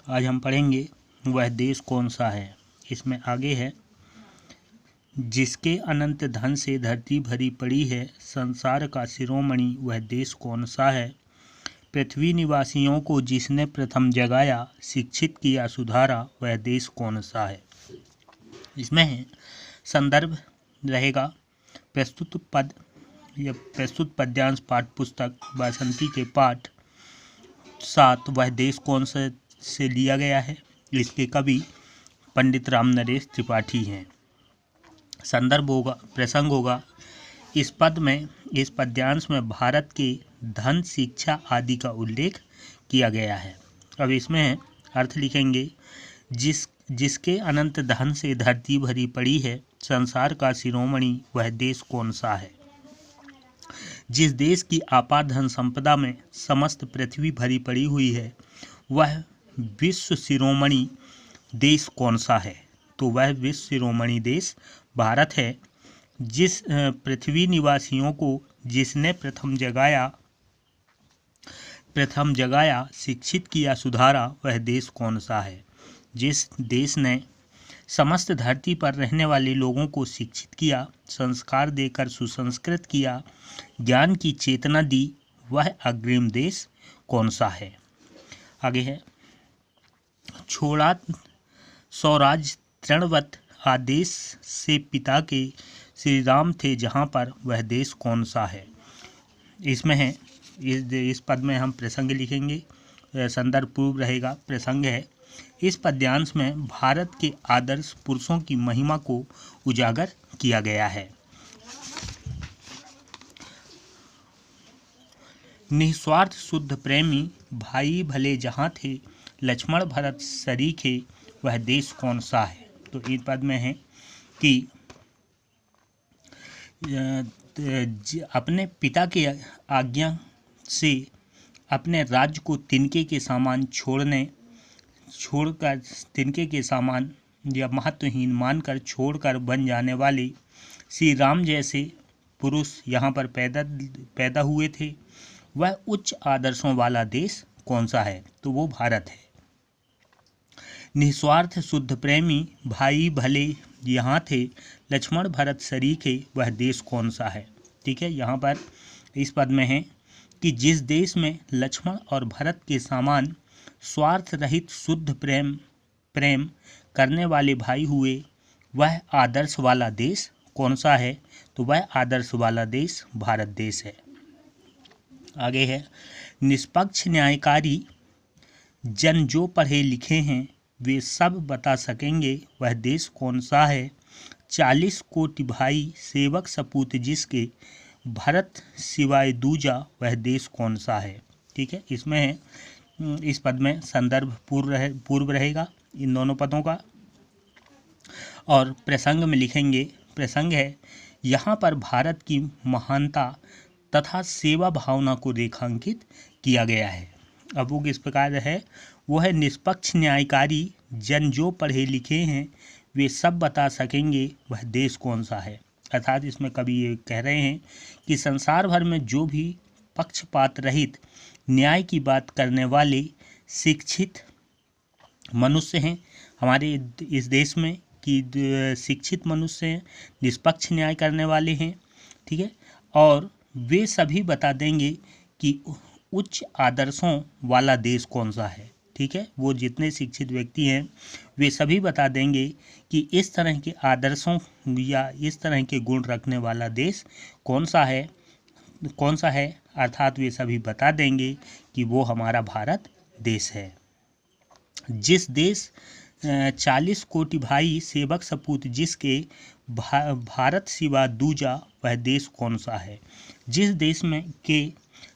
आज हम पढ़ेंगे वह देश कौन सा है। इसमें आगे है, जिसके अनंत धन से धरती भरी पड़ी है, संसार का शिरोमणि वह देश कौन सा है। पृथ्वी निवासियों को जिसने प्रथम जगाया, शिक्षित किया सुधारा, वह देश कौन सा है। इसमें है संदर्भ रहेगा प्रस्तुत पद्यांश पाठ्य पुस्तक वासंती के पाठ 7 वह देश कौन सा से लिया गया है। इसके कवि पंडित राम नरेश त्रिपाठी हैं। संदर्भ होगा, प्रसंग होगा, इस पद्यांश में भारत के धन, शिक्षा आदि का उल्लेख किया गया है। अब इसमें है अर्थ लिखेंगे, जिसके अनंत धन से धरती भरी पड़ी है, संसार का शिरोमणि वह देश कौन सा है। जिस देश की अपार धन संपदा में समस्त पृथ्वी भरी पड़ी हुई है, वह विश्व शिरोमणि देश कौन सा है। तो वह विश्व शिरोमणि देश भारत है। जिस पृथ्वी निवासियों को जिसने प्रथम जगाया, शिक्षित किया सुधारा, वह देश कौन सा है। जिस देश ने समस्त धरती पर रहने वाले लोगों को शिक्षित किया, संस्कार देकर सुसंस्कृत किया, ज्ञान की चेतना दी, वह अग्रिम देश कौन सा है। आगे है, छोड़ा स्वराज तृणवत आदेश से पिता के श्री राम थे जहाँ पर, वह देश कौन सा है। इसमें है, इस पद में हम प्रसंग लिखेंगे, संदर्भ पूर्व रहेगा। प्रसंग है, इस पद्यांश में भारत के आदर्श पुरुषों की महिमा को उजागर किया गया है। निस्वार्थ शुद्ध प्रेमी भाई भले जहाँ थे, लक्ष्मण भरत सरीखे, वह देश कौन सा है। तो इस पद में है कि अपने पिता की आज्ञा से अपने राज्य को तिनके के समान छोड़कर तिनके के समान या महत्वहीन मानकर छोड़कर बन जाने वाले श्री राम जैसे पुरुष यहाँ पर पैदा हुए थे, वह उच्च आदर्शों वाला देश कौन सा है। तो वो भारत है। निस्वार्थ शुद्ध प्रेमी भाई भले यहाँ थे, लक्ष्मण भरत सरीखे, वह देश कौन सा है। ठीक है, यहाँ पर इस पद में है कि जिस देश में लक्ष्मण और भरत के समान स्वार्थ रहित शुद्ध प्रेम करने वाले भाई हुए, वह आदर्श वाला देश कौन सा है। तो वह आदर्श वाला देश भारत देश है। आगे है, निष्पक्ष न्यायकारी जन जो पढ़े लिखे हैं, वे सब बता सकेंगे, वह देश कौन सा है। 40 कोटि भाई सेवक सपूत जिसके, भरत सिवाय दूजा, वह देश कौन सा है। ठीक है, इसमें है, इस पद में संदर्भ पूर्व रहेगा इन दोनों पदों का। और प्रसंग में लिखेंगे, प्रसंग है, यहाँ पर भारत की महानता तथा सेवा भावना को रेखांकित किया गया है। अब वो किस प्रकार है, वो है, निष्पक्ष न्यायकारी जन जो पढ़े लिखे हैं, वे सब बता सकेंगे, वह देश कौन सा है। अर्थात इसमें कवि ये कह रहे हैं कि संसार भर में जो भी पक्षपात रहित न्याय की बात करने वाले शिक्षित मनुष्य हैं हमारे इस देश में, कि शिक्षित मनुष्य हैं, निष्पक्ष न्याय करने वाले हैं। ठीक है, और वे सभी बता देंगे कि उच्च आदर्शों वाला देश कौन सा है। ठीक है, वो जितने शिक्षित व्यक्ति हैं वे सभी बता देंगे कि इस तरह के आदर्शों या इस तरह के गुण रखने वाला देश कौन सा है। अर्थात वे सभी बता देंगे कि वो हमारा भारत देश है। जिस देश 40 कोटि भाई सेवक सपूत जिसके, भारत सिवा दूजा, वह देश कौन सा है। जिस देश में के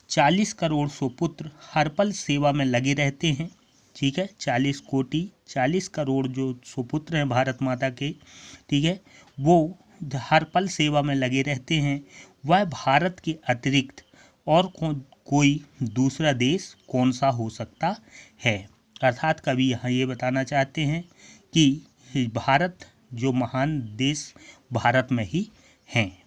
40 करोड़ सुपुत्र हर पल सेवा में लगे रहते हैं। ठीक है, 40 कोटि 40 करोड़ जो सुपुत्र हैं भारत माता के, ठीक है, वो हर पल सेवा में लगे रहते हैं, वह भारत के अतिरिक्त और कोई दूसरा देश कौन सा हो सकता है। अर्थात कवि यहाँ ये बताना चाहते हैं कि भारत जो महान देश भारत में ही हैं।